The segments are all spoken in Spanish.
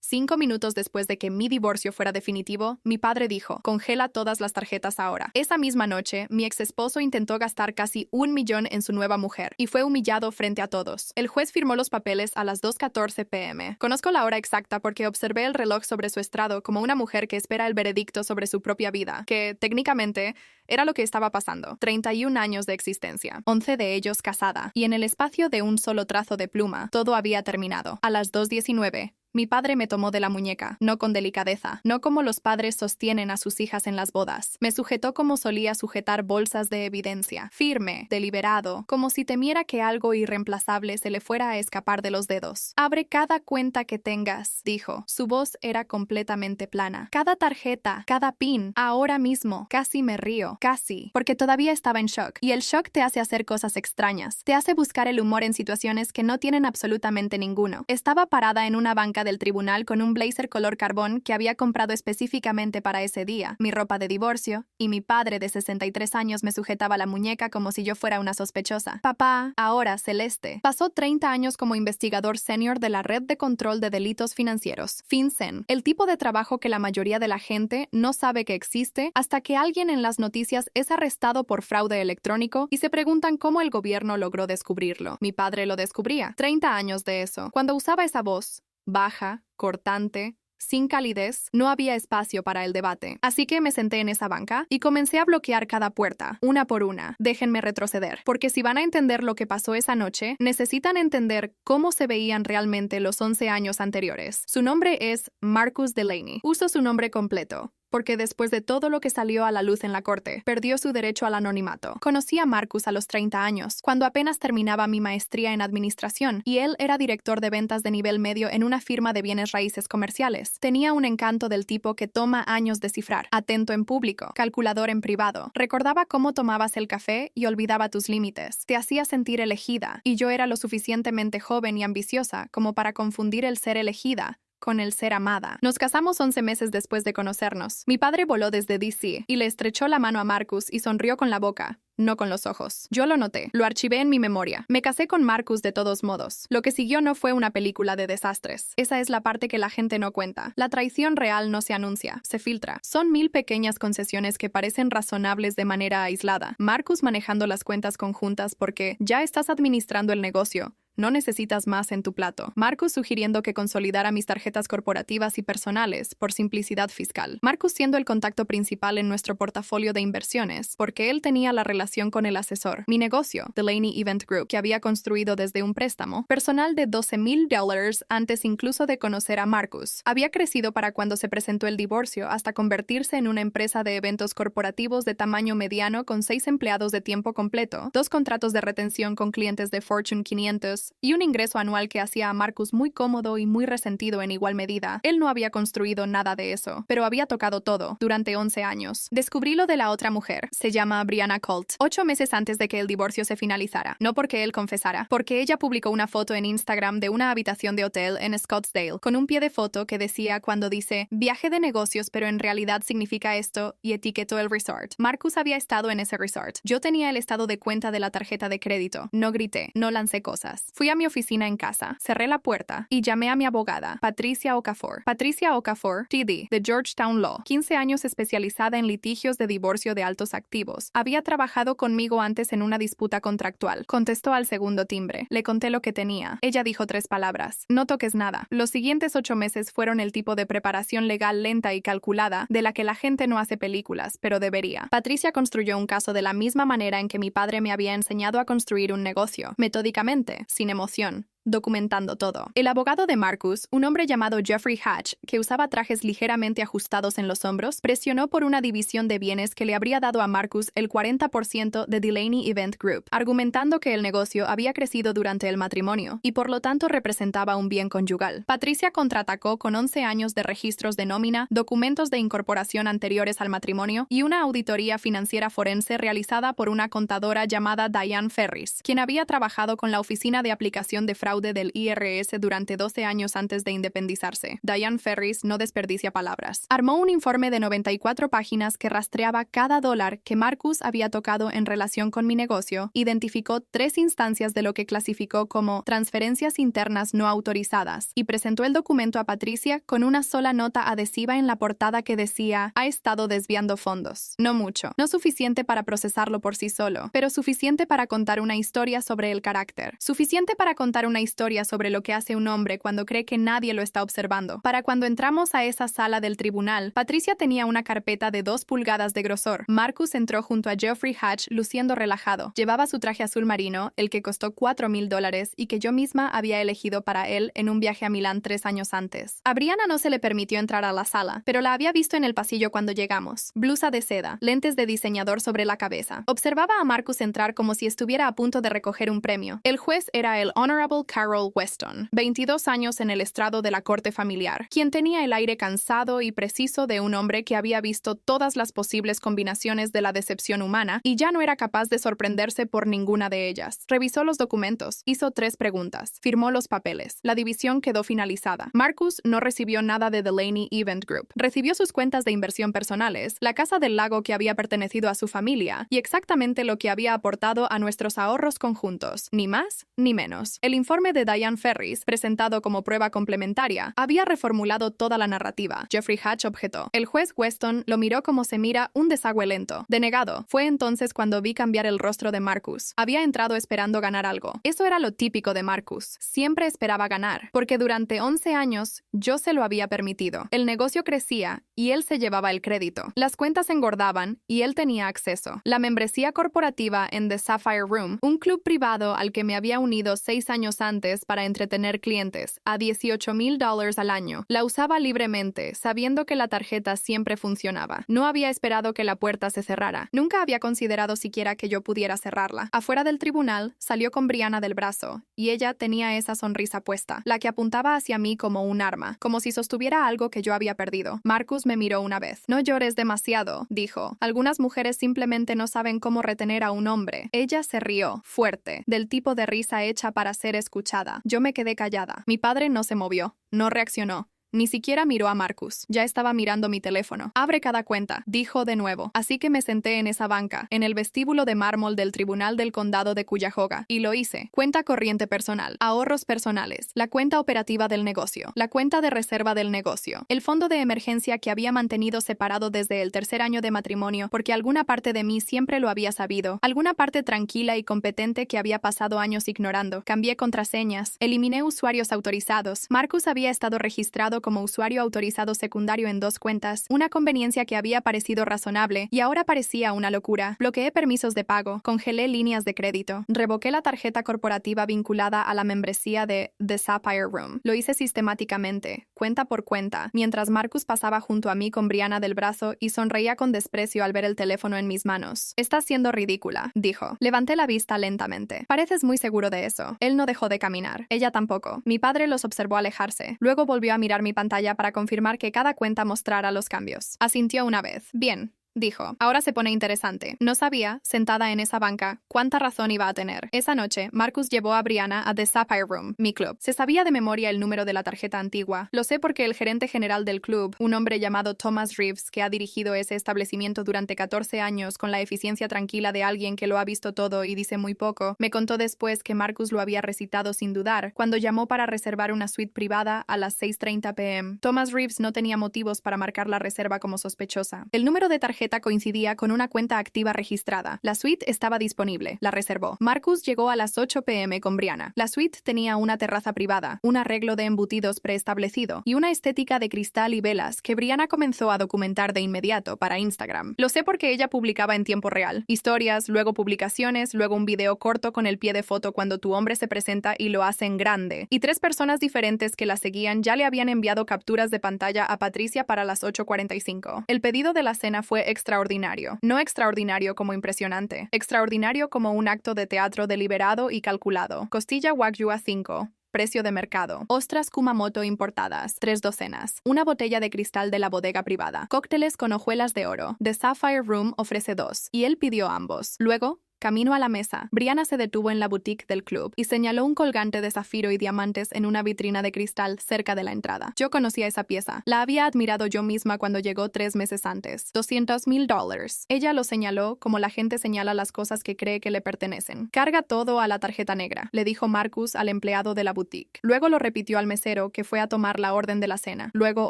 5 minutos después de que mi divorcio fuera definitivo, mi padre dijo, congela todas las tarjetas ahora. Esa misma noche, mi ex esposo intentó gastar casi 1 millón en su nueva mujer y fue humillado frente a todos. El juez firmó los papeles a las 2:14 p.m. Conozco la hora exacta porque observé el reloj sobre su estrado como una mujer que espera el veredicto sobre su propia vida, que, técnicamente, era lo que estaba pasando. 31 años de existencia, 11 de ellos casada, y en el espacio de un solo trazo de pluma, todo había terminado. A las 2:19, mi padre me tomó de la muñeca, no con delicadeza, no como los padres sostienen a sus hijas en las bodas. Me sujetó como solía sujetar bolsas de evidencia, firme, deliberado, como si temiera que algo irreemplazable se le fuera a escapar de los dedos. Abre cada cuenta que tengas, dijo. Su voz era completamente plana. Cada tarjeta, cada pin, ahora mismo. Casi me río, casi, porque todavía estaba en shock. Y el shock te hace hacer cosas extrañas. Te hace buscar el humor en situaciones que no tienen absolutamente ninguno. Estaba parada en una banca del tribunal con un blazer color carbón que había comprado específicamente para ese día, mi ropa de divorcio, y mi padre de 63 años me sujetaba la muñeca como si yo fuera una sospechosa. Papá, ahora Celeste, pasó 30 años como investigador senior de la Red de Control de Delitos Financieros, FinCEN, el tipo de trabajo que la mayoría de la gente no sabe que existe hasta que alguien en las noticias es arrestado por fraude electrónico y se preguntan cómo el gobierno logró descubrirlo. Mi padre lo descubría. 30 años de eso. Cuando usaba esa voz baja, cortante, sin calidez, no había espacio para el debate. Así que me senté en esa banca y comencé a bloquear cada puerta, una por una. Déjenme retroceder, porque si van a entender lo que pasó esa noche, necesitan entender cómo se veían realmente los 11 años anteriores. Su nombre es Marcus Delaney. Uso su nombre completo, porque después de todo lo que salió a la luz en la corte, perdió su derecho al anonimato. Conocí a Marcus a los 30 años, cuando apenas terminaba mi maestría en administración, y él era director de ventas de nivel medio en una firma de bienes raíces comerciales. Tenía un encanto del tipo que toma años descifrar, atento en público, calculador en privado. Recordaba cómo tomabas el café y olvidaba tus límites. Te hacía sentir elegida, y yo era lo suficientemente joven y ambiciosa como para confundir el ser elegida con el ser amada. Nos casamos 11 meses después de conocernos. Mi padre voló desde D.C. y le estrechó la mano a Marcus y sonrió con la boca, no con los ojos. Yo lo noté, lo archivé en mi memoria. Me casé con Marcus de todos modos. Lo que siguió no fue una película de desastres. Esa es la parte que la gente no cuenta. La traición real no se anuncia, se filtra. Son 1000 pequeñas concesiones que parecen razonables de manera aislada. Marcus manejando las cuentas conjuntas porque ya estás administrando el negocio. No necesitas más en tu plato. Marcus sugiriendo que consolidara mis tarjetas corporativas y personales por simplicidad fiscal. Marcus siendo el contacto principal en nuestro portafolio de inversiones porque él tenía la relación con el asesor. Mi negocio, Delaney Event Group, que había construido desde un préstamo personal de $12,000 antes incluso de conocer a Marcus. Había crecido para cuando se presentó el divorcio hasta convertirse en una empresa de eventos corporativos de tamaño mediano con 6 empleados de tiempo completo, 2 contratos de retención con clientes de Fortune 500 y un ingreso anual que hacía a Marcus muy cómodo y muy resentido en igual medida. Él no había construido nada de eso, pero había tocado todo durante 11 años. Descubrí lo de la otra mujer. Se llama Brianna Colt. 8 meses antes de que el divorcio se finalizara. No porque él confesara, porque ella publicó una foto en Instagram de una habitación de hotel en Scottsdale, con un pie de foto que decía cuando dice viaje de negocios, pero en realidad significa esto, y etiquetó el resort. Marcus había estado en ese resort. Yo tenía el estado de cuenta de la tarjeta de crédito. No grité, no lancé cosas. Fui a mi oficina en casa, cerré la puerta y llamé a mi abogada, Patricia Okafor. Patricia Okafor, TD, de Georgetown Law, 15 años especializada en litigios de divorcio de altos activos. Había trabajado conmigo antes en una disputa contractual. Contestó al segundo timbre. Le conté lo que tenía. Ella dijo 3 palabras. No toques nada. Los siguientes 8 meses fueron el tipo de preparación legal lenta y calculada de la que la gente no hace películas, pero debería. Patricia construyó un caso de la misma manera en que mi padre me había enseñado a construir un negocio, metódicamente, sin emoción, documentando todo. El abogado de Marcus, un hombre llamado Jeffrey Hatch, que usaba trajes ligeramente ajustados en los hombros, presionó por una división de bienes que le habría dado a Marcus el 40% de Delaney Event Group, argumentando que el negocio había crecido durante el matrimonio y por lo tanto representaba un bien conyugal. Patricia contraatacó con 11 años de registros de nómina, documentos de incorporación anteriores al matrimonio y una auditoría financiera forense realizada por una contadora llamada Diane Ferris, quien había trabajado con la Oficina de Aplicación de Fraude fraude del IRS durante 12 años antes de independizarse. Diane Ferris no desperdicia palabras. Armó un informe de 94 páginas que rastreaba cada dólar que Marcus había tocado en relación con mi negocio, identificó 3 instancias de lo que clasificó como transferencias internas no autorizadas y presentó el documento a Patricia con una sola nota adhesiva en la portada que decía: ha estado desviando fondos. No mucho, no suficiente para procesarlo por sí solo, pero suficiente para contar una historia sobre el carácter. Suficiente para contar una historia sobre lo que hace un hombre cuando cree que nadie lo está observando. Para cuando entramos a esa sala del tribunal, Patricia tenía una carpeta de 2 pulgadas de grosor. Marcus entró junto a Geoffrey Hatch luciendo relajado. Llevaba su traje azul marino, el que costó $4,000 y que yo misma había elegido para él en un viaje a Milán 3 años antes. A Brianna no se le permitió entrar a la sala, pero la había visto en el pasillo cuando llegamos. Blusa de seda, lentes de diseñador sobre la cabeza. Observaba a Marcus entrar como si estuviera a punto de recoger un premio. El juez era el Honorable Carol Weston, 22 años en el estrado de la corte familiar, quien tenía el aire cansado y preciso de un hombre que había visto todas las posibles combinaciones de la decepción humana y ya no era capaz de sorprenderse por ninguna de ellas. Revisó los documentos, hizo 3 preguntas, firmó los papeles. La división quedó finalizada. Marcus no recibió nada de Delaney Event Group. Recibió sus cuentas de inversión personales, la casa del lago que había pertenecido a su familia y exactamente lo que había aportado a nuestros ahorros conjuntos, ni más ni menos. El informe de Diane Ferris, presentado como prueba complementaria, había reformulado toda la narrativa. Geoffrey Hatch objetó. El juez Weston lo miró como se mira un desagüe lento. Denegado. Fue entonces cuando vi cambiar el rostro de Marcus. Había entrado esperando ganar algo. Eso era lo típico de Marcus. Siempre esperaba ganar, porque durante 11 años yo se lo había permitido. El negocio crecía y él se llevaba el crédito. Las cuentas engordaban y él tenía acceso. La membresía corporativa en The Sapphire Room, un club privado al que me había unido 6 años antes para entretener clientes, a $18,000 al año. La usaba libremente, sabiendo que la tarjeta siempre funcionaba. No había esperado que la puerta se cerrara. Nunca había considerado siquiera que yo pudiera cerrarla. Afuera del tribunal, salió con Brianna del brazo, y ella tenía esa sonrisa puesta, la que apuntaba hacia mí como un arma, como si sostuviera algo que yo había perdido. Marcus me miró una vez. No llores demasiado, dijo. Algunas mujeres simplemente no saben cómo retener a un hombre. Ella se rió, fuerte, del tipo de risa hecha para ser escuchada. Yo me quedé callada. Mi padre no se movió, no reaccionó. Ni siquiera miró a Marcus. Ya estaba mirando mi teléfono. Abre cada cuenta, dijo de nuevo. Así que me senté en esa banca, en el vestíbulo de mármol del Tribunal del Condado de Cuyahoga, y lo hice. Cuenta corriente personal, ahorros personales, la cuenta operativa del negocio, la cuenta de reserva del negocio, el fondo de emergencia que había mantenido separado desde el 3er año de matrimonio porque alguna parte de mí siempre lo había sabido, alguna parte tranquila y competente que había pasado años ignorando. Cambié contraseñas, eliminé usuarios autorizados. Marcus había estado registrado como usuario autorizado secundario en 2 cuentas, una conveniencia que había parecido razonable y ahora parecía una locura. Bloqueé permisos de pago, congelé líneas de crédito, revoqué la tarjeta corporativa vinculada a la membresía de The Sapphire Room. Lo hice sistemáticamente, cuenta por cuenta, mientras Marcus pasaba junto a mí con Brianna del brazo y sonreía con desprecio al ver el teléfono en mis manos. Estás siendo ridícula, dijo. Levanté la vista lentamente. Pareces muy seguro de eso. Él no dejó de caminar. Ella tampoco. Mi padre los observó alejarse. Luego volvió a mirar mi pantalla para confirmar que cada cuenta mostrara los cambios. Asintió una vez. Bien, dijo. Ahora se pone interesante. No sabía, sentada en esa banca, cuánta razón iba a tener. Esa noche, Marcus llevó a Brianna a The Sapphire Room, mi club. Se sabía de memoria el número de la tarjeta antigua. Lo sé porque el gerente general del club, un hombre llamado Thomas Reeves, que ha dirigido ese establecimiento durante 14 años con la eficiencia tranquila de alguien que lo ha visto todo y dice muy poco, me contó después que Marcus lo había recitado sin dudar cuando llamó para reservar una suite privada a las 6:30 p.m. Thomas Reeves no tenía motivos para marcar la reserva como sospechosa. El número de tarjeta coincidía con una cuenta activa registrada. La suite estaba disponible. La reservó. Marcus llegó a las 8 p.m. con Brianna. La suite tenía una terraza privada, un arreglo de embutidos preestablecido y una estética de cristal y velas que Brianna comenzó a documentar de inmediato para Instagram. Lo sé porque ella publicaba en tiempo real. Historias, luego publicaciones, luego un video corto con el pie de foto cuando tu hombre se presenta y lo hace en grande. Y 3 personas diferentes que la seguían ya le habían enviado capturas de pantalla a Patricia para las 8:45. El pedido de la cena fue extraordinario. No extraordinario como impresionante. Extraordinario como un acto de teatro deliberado y calculado. Costilla Wagyu a 5. Precio de mercado. Ostras Kumamoto importadas, 3 docenas. Una botella de cristal de la bodega privada. Cócteles con hojuelas de oro. The Sapphire Room ofrece 2. Y él pidió ambos. Luego, Camino a la mesa, Brianna se detuvo en la boutique del club y señaló un colgante de zafiro y diamantes en una vitrina de cristal cerca de la entrada. Yo conocía esa pieza. La había admirado yo misma cuando llegó 3 meses antes. $200,000. Ella lo señaló como la gente señala las cosas que cree que le pertenecen. Carga todo a la tarjeta negra, le dijo Marcus al empleado de la boutique. Luego lo repitió al mesero que fue a tomar la orden de la cena. Luego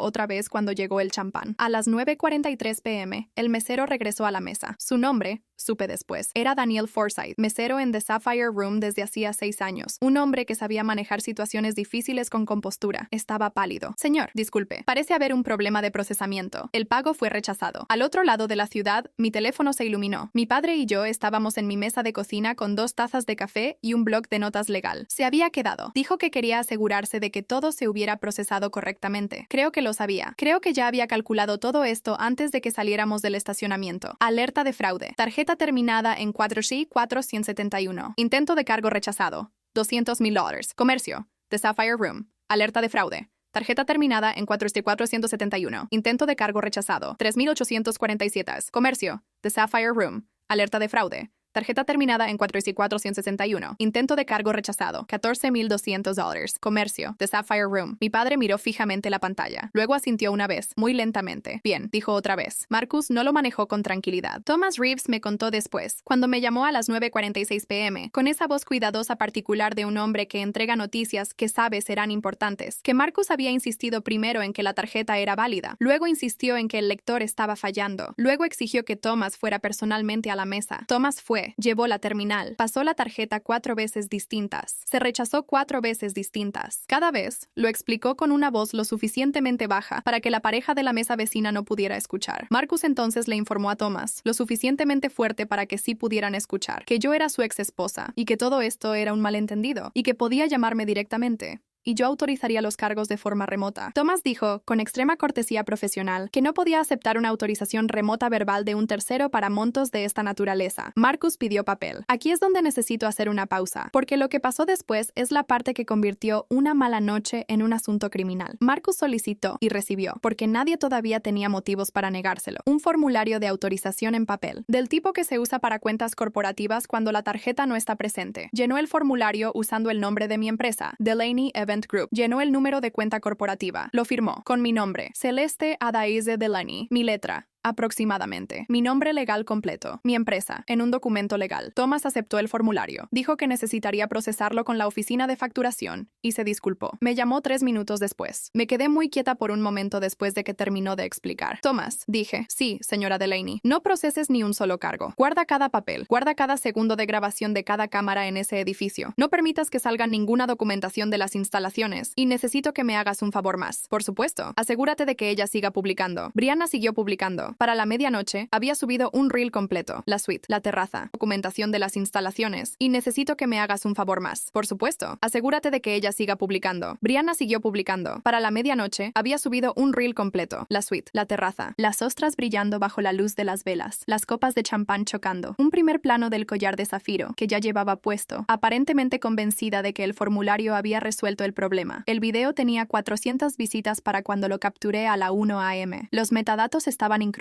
otra vez cuando llegó el champán. A las 9:43 p.m., el mesero regresó a la mesa. Su nombre, supe después, era Daniel Forsyth, mesero en The Sapphire Room desde hacía 6 años. Un hombre que sabía manejar situaciones difíciles con compostura. Estaba pálido. Señor, disculpe, parece haber un problema de procesamiento. El pago fue rechazado. Al otro lado de la ciudad, mi teléfono se iluminó. Mi padre y yo estábamos en mi mesa de cocina con 2 tazas de café y un bloc de notas legal. Se había quedado. Dijo que quería asegurarse de que todo se hubiera procesado correctamente. Creo que lo sabía. Creo que ya había calculado todo esto antes de que saliéramos del estacionamiento. Alerta de fraude. Tarjeta terminada en 4C4171. Intento de cargo rechazado. $200,000. Comercio. The Sapphire Room. Alerta de fraude. Tarjeta terminada en 4C471. Intento de cargo rechazado. 3,847. Comercio. The Sapphire Room. Alerta de fraude. Tarjeta terminada en 4C461. Intento de cargo rechazado. $14,200. Comercio. The Sapphire Room. Mi padre miró fijamente la pantalla. Luego asintió una vez, muy lentamente. Bien, dijo otra vez. Marcus no lo manejó con tranquilidad. Thomas Reeves me contó después, cuando me llamó a las 9:46 p.m., con esa voz cuidadosa particular de un hombre que entrega noticias que sabe serán importantes, que Marcus había insistido primero en que la tarjeta era válida. Luego insistió en que el lector estaba fallando. Luego exigió que Thomas fuera personalmente a la mesa. Thomas fue. Llevó la terminal. Pasó la tarjeta 4 veces distintas. Se rechazó 4 veces distintas. Cada vez lo explicó con una voz lo suficientemente baja para que la pareja de la mesa vecina no pudiera escuchar. Marcus entonces le informó a Thomas, lo suficientemente fuerte para que sí pudieran escuchar, que yo era su ex esposa y que todo esto era un malentendido y que podía llamarme directamente. Y yo autorizaría los cargos de forma remota. Thomas dijo, con extrema cortesía profesional, que no podía aceptar una autorización remota verbal de un tercero para montos de esta naturaleza. Marcus pidió papel. Aquí es donde necesito hacer una pausa, porque lo que pasó después es la parte que convirtió una mala noche en un asunto criminal. Marcus solicitó y recibió, porque nadie todavía tenía motivos para negárselo, un formulario de autorización en papel, del tipo que se usa para cuentas corporativas cuando la tarjeta no está presente. Llenó el formulario usando el nombre de mi empresa, Delaney Event Group. Llenó el número de cuenta corporativa. Lo firmó con mi nombre, Celeste Adaize Delaney, mi letra. Aproximadamente. Mi nombre legal completo. Mi empresa. En un documento legal. Thomas aceptó el formulario. Dijo que necesitaría procesarlo con la oficina de facturación y se disculpó. Me llamó 3 minutos después. Me quedé muy quieta por un momento después de que terminó de explicar. Thomas, dije, sí, señora Delaney. No proceses ni un solo cargo. Guarda cada papel. Guarda cada segundo de grabación de cada cámara en ese edificio. No permitas que salga ninguna documentación de las instalaciones. Y necesito que me hagas un favor más. Por supuesto. Asegúrate de que ella siga publicando. Brianna siguió publicando. Para la medianoche, había subido un reel completo, la suite, la terraza, documentación de las instalaciones, y necesito que me hagas un favor más. Por supuesto, asegúrate de que ella siga publicando. Brianna siguió publicando. Para la medianoche, había subido un reel completo, la suite, la terraza, las ostras brillando bajo la luz de las velas, las copas de champán chocando, un primer plano del collar de zafiro que ya llevaba puesto, aparentemente convencida de que el formulario había resuelto el problema. El video tenía 400 visitas para cuando lo capturé a la 1 a.m. Los metadatos estaban incrustados.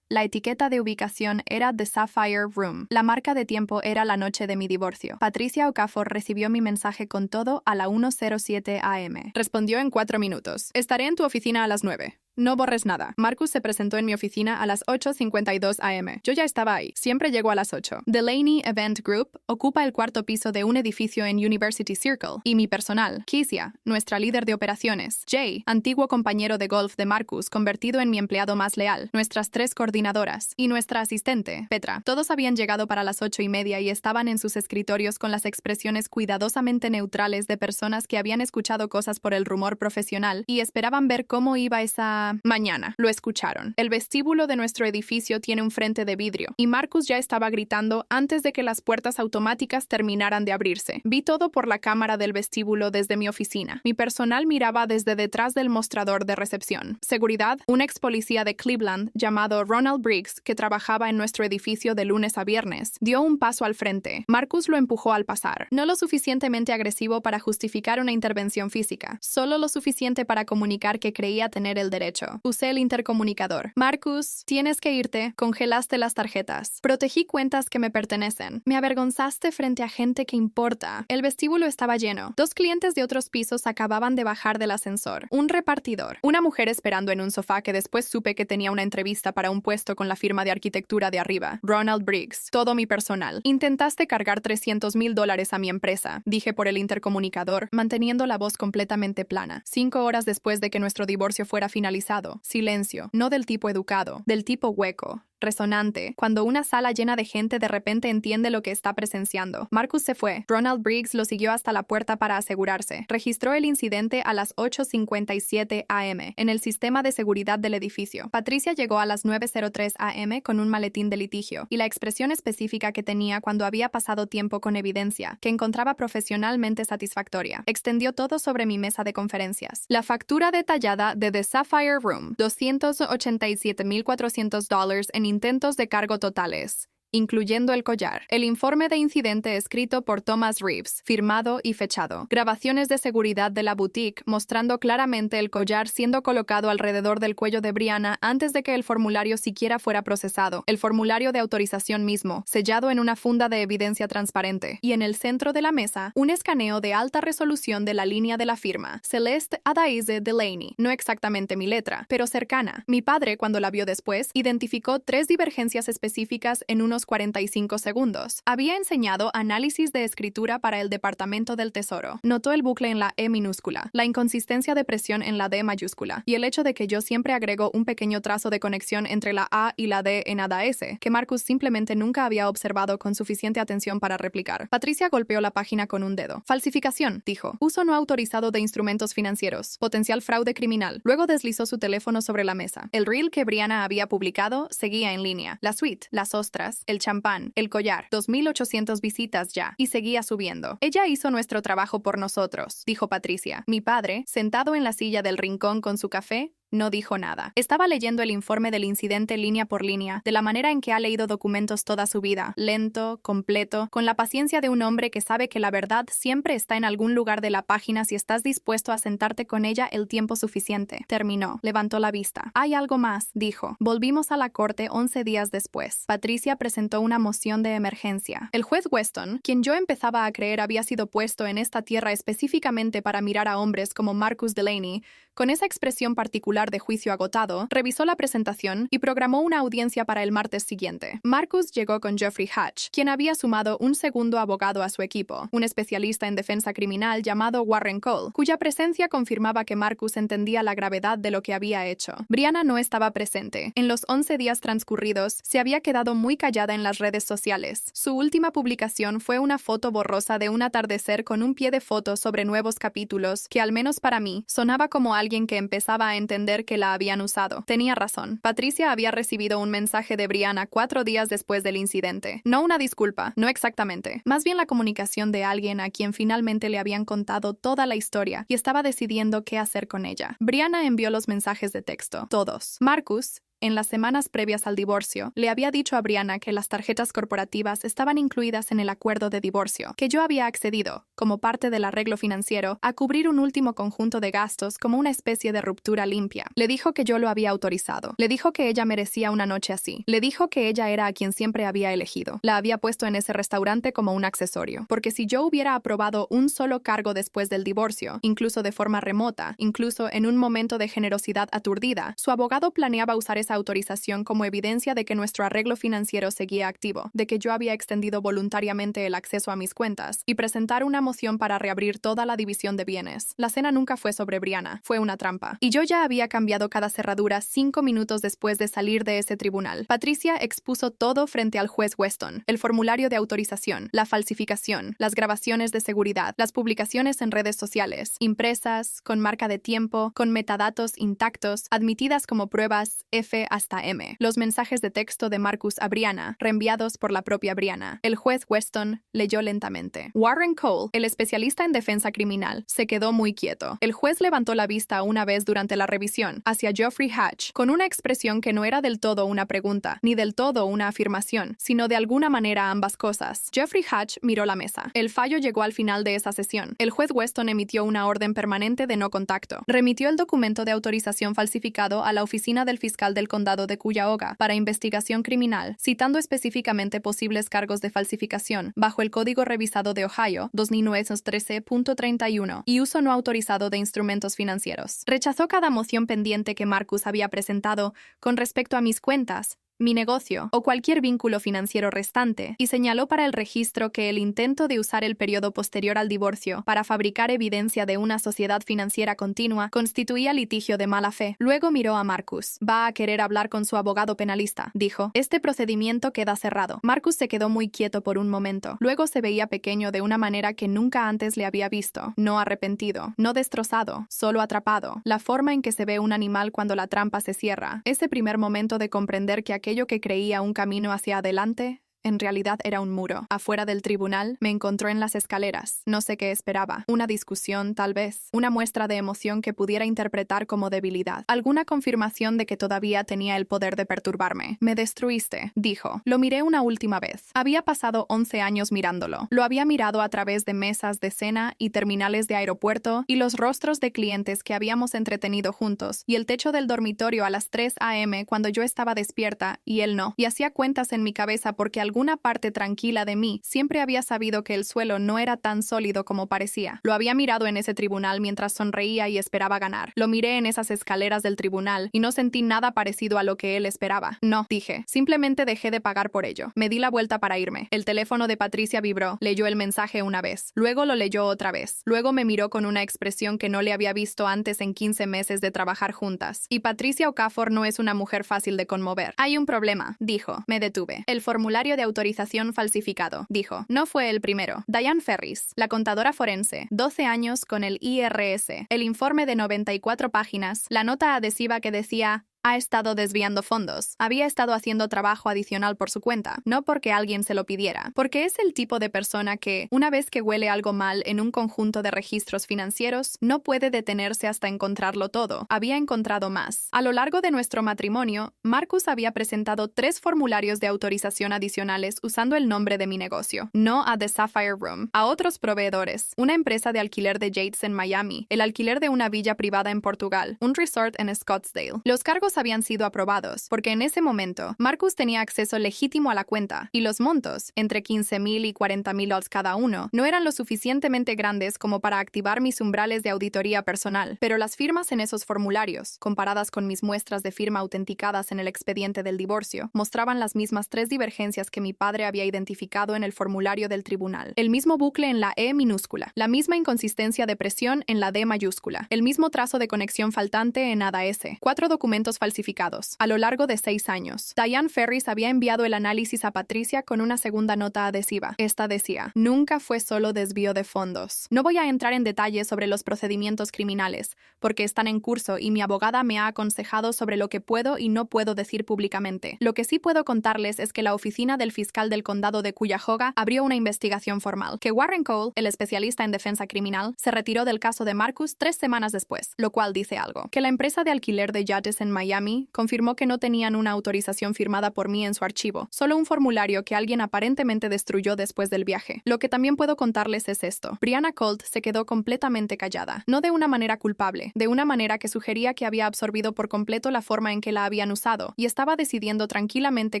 La etiqueta de ubicación era The Sapphire Room. La marca de tiempo era la noche de mi divorcio. Patricia Okafor recibió mi mensaje con todo a la 1:07 a.m. Respondió en 4 minutos. Estaré en tu oficina a las 9. No borres nada. Marcus se presentó en mi oficina a las 8:52 a.m. Yo ya estaba ahí. Siempre llego a las 8. Delaney Event Group ocupa el 4º piso de un edificio en University Circle. Y mi personal, Kesia, nuestra líder de operaciones, Jay, antiguo compañero de golf de Marcus, convertido en mi empleado más leal, nuestras 3 coordinadoras, y nuestra asistente, Petra. Todos habían llegado para las 8:30 y estaban en sus escritorios con las expresiones cuidadosamente neutrales de personas que habían escuchado cosas por el rumor profesional y esperaban ver cómo iba esa mañana. Lo escucharon. El vestíbulo de nuestro edificio tiene un frente de vidrio, y Marcus ya estaba gritando antes de que las puertas automáticas terminaran de abrirse. Vi todo por la cámara del vestíbulo desde mi oficina. Mi personal miraba desde detrás del mostrador de recepción. Seguridad, un ex policía de Cleveland llamado Ronald Briggs, que trabajaba en nuestro edificio de lunes a viernes, dio un paso al frente. Marcus lo empujó al pasar. No lo suficientemente agresivo para justificar una intervención física, solo lo suficiente para comunicar que creía tener el derecho hecho. Usé el intercomunicador. Marcus, tienes que irte. Congelaste las tarjetas. Protegí cuentas que me pertenecen. Me avergonzaste frente a gente que importa. El vestíbulo estaba lleno. 2 clientes de otros pisos acababan de bajar del ascensor. Un repartidor. Una mujer esperando en un sofá que después supe que tenía una entrevista para un puesto con la firma de arquitectura de arriba. Ronald Briggs. Todo mi personal. Intentaste cargar $300,000 a mi empresa, dije por el intercomunicador, manteniendo la voz completamente plana. 5 horas después de que nuestro divorcio fuera finalizado. Silencio. No del tipo educado, del tipo hueco. Resonante, cuando una sala llena de gente de repente entiende lo que está presenciando. Marcus se fue. Ronald Briggs lo siguió hasta la puerta para asegurarse. Registró el incidente a las 8:57 am en el sistema de seguridad del edificio. Patricia llegó a las 9:03 am con un maletín de litigio y la expresión específica que tenía cuando había pasado tiempo con evidencia, que encontraba profesionalmente satisfactoria. Extendió todo sobre mi mesa de conferencias. La factura detallada de The Sapphire Room, $287,400 en intentos de cargo totales, incluyendo el collar. El informe de incidente escrito por Thomas Reeves, firmado y fechado. Grabaciones de seguridad de la boutique mostrando claramente el collar siendo colocado alrededor del cuello de Brianna antes de que el formulario siquiera fuera procesado. El formulario de autorización mismo, sellado en una funda de evidencia transparente. Y en el centro de la mesa, un escaneo de alta resolución de la línea de la firma. Celeste Adaize Delaney. No exactamente mi letra, pero cercana. Mi padre, cuando la vio después, identificó 3 divergencias específicas en unos 45 segundos. Había enseñado análisis de escritura para el Departamento del Tesoro. Notó el bucle en la E minúscula, la inconsistencia de presión en la D mayúscula, y el hecho de que yo siempre agrego un pequeño trazo de conexión entre la A y la D en Adaize, que Marcus simplemente nunca había observado con suficiente atención para replicar. Patricia golpeó la página con un dedo. Falsificación, dijo. Uso no autorizado de instrumentos financieros. Potencial fraude criminal. Luego deslizó su teléfono sobre la mesa. El reel que Brianna había publicado seguía en línea. La suite, las ostras, el champán, el collar, 2,800 visitas ya, y seguía subiendo. Ella hizo nuestro trabajo por nosotros, dijo Patricia. Mi padre, sentado en la silla del rincón con su café, no dijo nada. Estaba leyendo el informe del incidente línea por línea, de la manera en que ha leído documentos toda su vida, lento, completo, con la paciencia de un hombre que sabe que la verdad siempre está en algún lugar de la página si estás dispuesto a sentarte con ella el tiempo suficiente. Terminó. Levantó la vista. Hay algo más, dijo. Volvimos a la corte 11 días después. Patricia presentó una moción de emergencia. El juez Weston, quien yo empezaba a creer había sido puesto en esta tierra específicamente para mirar a hombres como Marcus Delaney, con esa expresión particular de juicio agotado, revisó la presentación y programó una audiencia para el martes siguiente. Marcus llegó con Jeffrey Hatch, quien había sumado un segundo abogado a su equipo, un especialista en defensa criminal llamado Warren Cole, cuya presencia confirmaba que Marcus entendía la gravedad de lo que había hecho. Brianna no estaba presente. En los 11 días transcurridos, se había quedado muy callada en las redes sociales. Su última publicación fue una foto borrosa de un atardecer con un pie de foto sobre nuevos capítulos, que al menos para mí, sonaba como alguien que empezaba a entender que la habían usado. Tenía razón. Patricia había recibido un mensaje de Brianna 4 días después del incidente. No una disculpa, no exactamente. Más bien la comunicación de alguien a quien finalmente le habían contado toda la historia y estaba decidiendo qué hacer con ella. Brianna envió los mensajes de texto. Todos. Marcus, en las semanas previas al divorcio, le había dicho a Brianna que las tarjetas corporativas estaban incluidas en el acuerdo de divorcio, que yo había accedido, como parte del arreglo financiero, a cubrir un último conjunto de gastos como una especie de ruptura limpia. Le dijo que yo lo había autorizado. Le dijo que ella merecía una noche así. Le dijo que ella era a quien siempre había elegido. La había puesto en ese restaurante como un accesorio. Porque si yo hubiera aprobado un solo cargo después del divorcio, incluso de forma remota, incluso en un momento de generosidad aturdida, su abogado planeaba usar esa autorización como evidencia de que nuestro arreglo financiero seguía activo, de que yo había extendido voluntariamente el acceso a mis cuentas, y presentar una moción para reabrir toda la división de bienes. La cena nunca fue sobre Brianna, fue una trampa. Y yo ya había cambiado cada cerradura 5 minutos después de salir de ese tribunal. Patricia expuso todo frente al juez Weston: el formulario de autorización, la falsificación, las grabaciones de seguridad, las publicaciones en redes sociales, impresas, con marca de tiempo, con metadatos intactos, admitidas como pruebas F hasta M. Los mensajes de texto de Marcus a Brianna, reenviados por la propia Brianna. El juez Weston leyó lentamente. Warren Cole, el especialista en defensa criminal, se quedó muy quieto. El juez levantó la vista una vez durante la revisión, hacia Geoffrey Hatch, con una expresión que no era del todo una pregunta, ni del todo una afirmación, sino de alguna manera ambas cosas. Geoffrey Hatch miró la mesa. El fallo llegó al final de esa sesión. El juez Weston emitió una orden permanente de no contacto. Remitió el documento de autorización falsificado a la oficina del fiscal del condado de Cuyahoga para investigación criminal, citando específicamente posibles cargos de falsificación bajo el Código Revisado de Ohio 2913.31 y uso no autorizado de instrumentos financieros. Rechazó cada moción pendiente que Marcus había presentado con respecto a mis cuentas, mi negocio o cualquier vínculo financiero restante, y señaló para el registro que el intento de usar el periodo posterior al divorcio para fabricar evidencia de una sociedad financiera continua constituía litigio de mala fe. Luego miró a Marcus. Va a querer hablar con su abogado penalista, dijo. Este procedimiento queda cerrado. Marcus se quedó muy quieto por un momento. Luego se veía pequeño de una manera que nunca antes le había visto. No arrepentido, no destrozado, solo atrapado. La forma en que se ve un animal cuando la trampa se cierra. Ese primer momento de comprender que aquello que creía un camino hacia adelante en realidad era un muro. Afuera del tribunal, me encontró en las escaleras. No sé qué esperaba. Una discusión, tal vez. Una muestra de emoción que pudiera interpretar como debilidad. Alguna confirmación de que todavía tenía el poder de perturbarme. Me destruiste, dijo. Lo miré una última vez. Había pasado 11 años mirándolo. Lo había mirado a través de mesas de cena y terminales de aeropuerto y los rostros de clientes que habíamos entretenido juntos y el techo del dormitorio a las 3 a.m. cuando yo estaba despierta y él no. Y hacía cuentas en mi cabeza porque alguna parte tranquila de mí siempre había sabido que el suelo no era tan sólido como parecía. Lo había mirado en ese tribunal mientras sonreía y esperaba ganar. Lo miré en esas escaleras del tribunal y no sentí nada parecido a lo que él esperaba. No, dije. Simplemente dejé de pagar por ello. Me di la vuelta para irme. El teléfono de Patricia vibró. Leyó el mensaje una vez. Luego lo leyó otra vez. Luego me miró con una expresión que no le había visto antes en 15 meses de trabajar juntas. Y Patricia Okafor no es una mujer fácil de conmover. Hay un problema, dijo. Me detuve. El formulario de autorización falsificado, dijo. No fue el primero. Diane Ferris, la contadora forense, 12 años con el IRS, el informe de 94 páginas, la nota adhesiva que decía: ha estado desviando fondos. Había estado haciendo trabajo adicional por su cuenta, no porque alguien se lo pidiera, porque es el tipo de persona que, una vez que huele algo mal en un conjunto de registros financieros, no puede detenerse hasta encontrarlo todo. Había encontrado más. A lo largo de nuestro matrimonio, Marcus había presentado 3 formularios de autorización adicionales usando el nombre de mi negocio, no a The Sapphire Room, a otros proveedores, una empresa de alquiler de yates en Miami, el alquiler de una villa privada en Portugal, un resort en Scottsdale. Los cargos habían sido aprobados, porque en ese momento, Marcus tenía acceso legítimo a la cuenta, y los montos, entre $15,000 y $40,000 cada uno, no eran lo suficientemente grandes como para activar mis umbrales de auditoría personal, pero las firmas en esos formularios, comparadas con mis muestras de firma autenticadas en el expediente del divorcio, mostraban las mismas 3 divergencias que mi padre había identificado en el formulario del tribunal. El mismo bucle en la E minúscula, la misma inconsistencia de presión en la D mayúscula, el mismo trazo de conexión faltante en ADA S, 4 documentos falsificados. A lo largo de 6 años, Diane Ferris había enviado el análisis a Patricia con una segunda nota adhesiva. Esta decía: nunca fue solo desvío de fondos. No voy a entrar en detalles sobre los procedimientos criminales, porque están en curso y mi abogada me ha aconsejado sobre lo que puedo y no puedo decir públicamente. Lo que sí puedo contarles es que la oficina del fiscal del condado de Cuyahoga abrió una investigación formal, que Warren Cole, el especialista en defensa criminal, se retiró del caso de Marcus 3 semanas después, lo cual dice algo. Que la empresa de alquiler de yates en Miami confirmó que no tenían una autorización firmada por mí en su archivo, solo un formulario que alguien aparentemente destruyó después del viaje. Lo que también puedo contarles es esto. Brianna Colt se quedó completamente callada, no de una manera culpable, de una manera que sugería que había absorbido por completo la forma en que la habían usado, y estaba decidiendo tranquilamente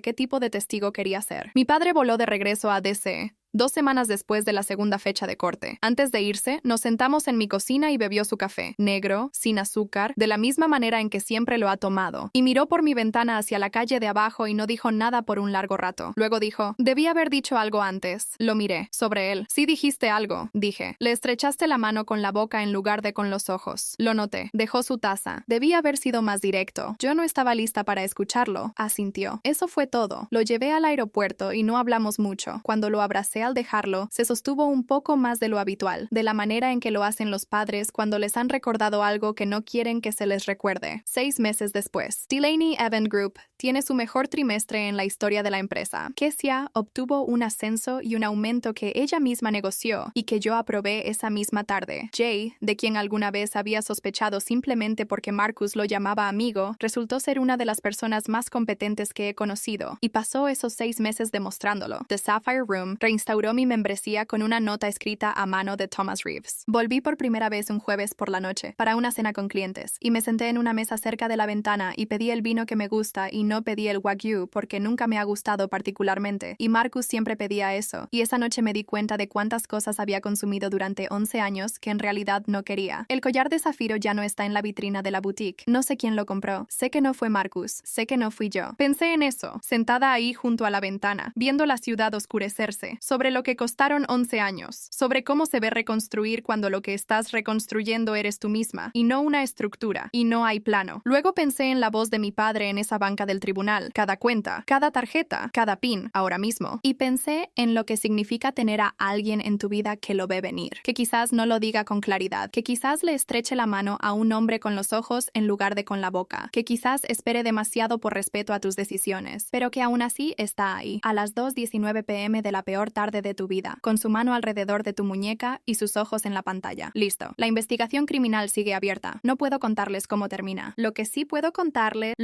qué tipo de testigo quería ser. Mi padre voló de regreso a DC 2 semanas después de la segunda fecha de corte. Antes de irse, nos sentamos en mi cocina y bebió su café, negro, sin azúcar, de la misma manera en que siempre lo ha tomado, y miró por mi ventana hacia la calle de abajo y no dijo nada por un largo rato. Luego dijo: debí haber dicho algo antes. Lo miré. Sobre él. Sí dijiste algo, dije. Le estrechaste la mano con la boca en lugar de con los ojos. Lo noté. Dejó su taza. Debí haber sido más directo. Yo no estaba lista para escucharlo. Asintió. Eso fue todo. Lo llevé al aeropuerto y no hablamos mucho. Cuando lo abracé al dejarlo, se sostuvo un poco más de lo habitual, de la manera en que lo hacen los padres cuando les han recordado algo que no quieren que se les recuerde. 6 meses después, Delaney Event Group tiene su mejor trimestre en la historia de la empresa. Kessia obtuvo un ascenso y un aumento que ella misma negoció y que yo aprobé esa misma tarde. Jay, de quien alguna vez había sospechado simplemente porque Marcus lo llamaba amigo, resultó ser una de las personas más competentes que he conocido y pasó esos 6 meses demostrándolo. The Sapphire Room reinstauró mi membresía con una nota escrita a mano de Thomas Reeves. Volví por primera vez un jueves por la noche para una cena con clientes y me senté en una mesa cerca de la ventana y pedí el vino que me gusta y no pedí el Wagyu porque nunca me ha gustado particularmente y Marcus siempre pedía eso y esa noche me di cuenta de cuántas cosas había consumido durante 11 años que en realidad no quería. El collar de zafiro ya no está en la vitrina de la boutique. No sé quién lo compró. Sé que no fue Marcus. Sé que no fui yo. Pensé en eso, sentada ahí junto a la ventana, viendo la ciudad oscurecerse, sobre lo que costaron 11 años, sobre cómo se ve reconstruir cuando lo que estás reconstruyendo eres tú misma, y no una estructura, y no hay plano. Luego pensé en la voz de mi padre en esa banca del tribunal, cada cuenta, cada tarjeta, cada pin, ahora mismo, y pensé en lo que significa tener a alguien en tu vida que lo ve venir, que quizás no lo diga con claridad, que quizás le estreche la mano a un hombre con los ojos en lugar de con la boca, que quizás espere demasiado por respeto a tus decisiones, pero que aún así está ahí, a las 2:19 p.m. de la peor tarde de tu vida, con su mano alrededor de tu muñeca y sus ojos en la pantalla. Listo. La investigación criminal sigue abierta. No puedo contarles cómo termina. Lo que sí puedo contarles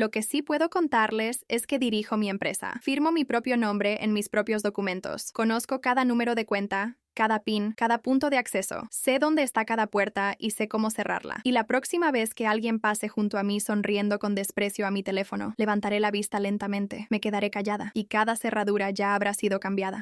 es que dirijo mi empresa. Firmo mi propio nombre en mis propios documentos. Conozco cada número de cuenta, cada pin, cada punto de acceso. Sé dónde está cada puerta y sé cómo cerrarla. Y la próxima vez que alguien pase junto a mí sonriendo con desprecio a mi teléfono, levantaré la vista lentamente, me quedaré callada y cada cerradura ya habrá sido cambiada.